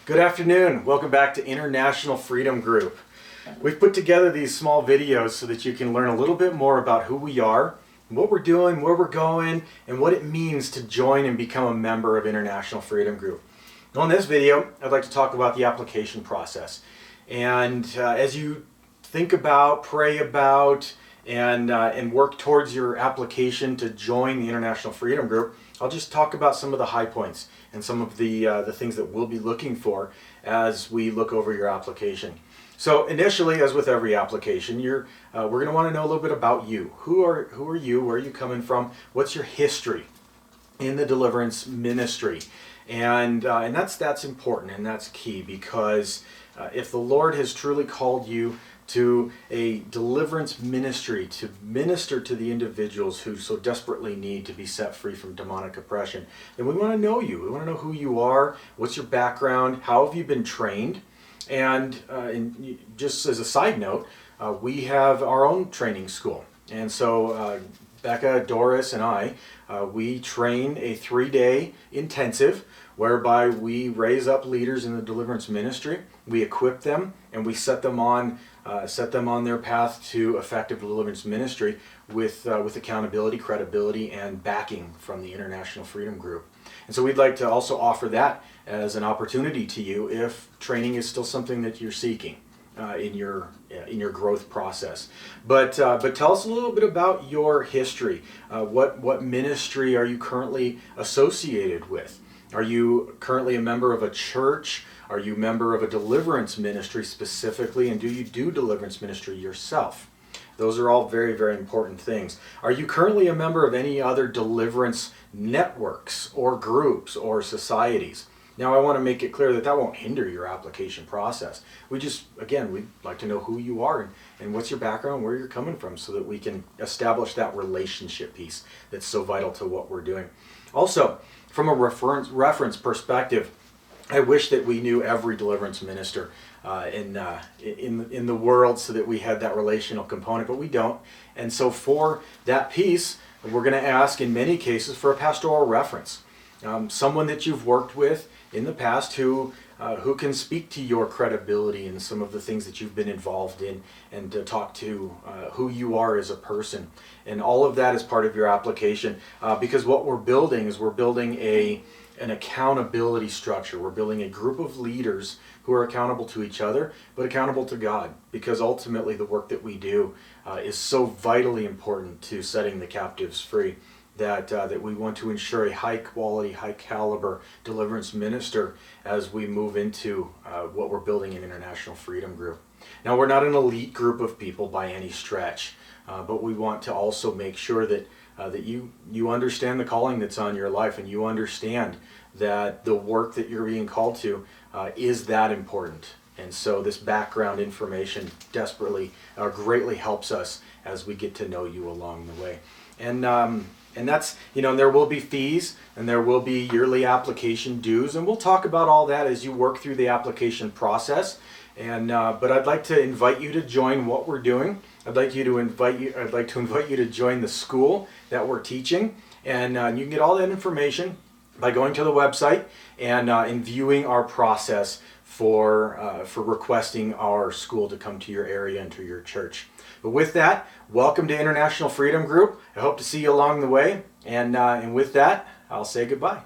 Good afternoon. Welcome back to International Freedom Group. We've put together these small videos so that you can learn a little bit more about who we are, what we're doing, where we're going, and what it means to join and become a member of International Freedom Group. On this video, I'd like to talk about the application process. And as you think about, pray about, and work towards your application to join the International Freedom Group, I'll just talk about some of the high points and some of the things that we'll be looking for as we look over your application. So initially, as with every application, we're going to want to know a little bit about you. Who are you? Where are you coming from? What's your history in the deliverance ministry? And that's important, and that's key, because if the Lord has truly called you to a deliverance ministry to minister to the individuals who so desperately need to be set free from demonic oppression, then we want to know you. We want to know who you are, what's your background, how have you been trained, and just as a side note, we have our own training school. And so Becca, Doris, and I, we train a 3-day intensive whereby we raise up leaders in the deliverance ministry, we equip them, and we set them on their path to effective deliverance ministry with accountability, credibility, and backing from the International Freedom Group. And so we'd like to also offer that as an opportunity to you if training is still something that you're seeking in your growth process. But tell us a little bit about your history. What ministry are you currently associated with? Are you currently a member of a church? Are you a member of a deliverance ministry specifically? And do you do deliverance ministry yourself? Those are all very, very important things. Are you currently a member of any other deliverance networks or groups or societies? Now, I want to make it clear that won't hinder your application process. We'd like to know who you are and what's your background, where you're coming from, so that we can establish that relationship piece that's so vital to what we're doing. Also, from a reference perspective, I wish that we knew every deliverance minister in the world so that we had that relational component, but we don't. And so for that piece, we're going to ask in many cases for a pastoral reference. Someone that you've worked with in the past who can speak to your credibility and some of the things that you've been involved in, and to talk to who you are as a person. And all of that is part of your application, because what we're building is an accountability structure. We're building a group of leaders who are accountable to each other, but accountable to God, because ultimately the work that we do is so vitally important to setting the captives free that we want to ensure a high quality, high caliber deliverance minister as we move into what we're building in International Freedom Group. Now, we're not an elite group of people by any stretch, but we want to also make sure that you understand the calling that's on your life, and you understand that the work that you're being called to is that important. And so this background information greatly helps us as we get to know you along the way. And that's, there will be fees and there will be yearly application dues, and we'll talk about all that as you work through the application process. But I'd like to invite you to join what we're doing. I'd like to invite you to join the school that we're teaching, and you can get all that information by going to the website and viewing our process for requesting our school to come to your area and to your church. But with that, welcome to International Freedom Group. I hope to see you along the way, and with that, I'll say goodbye.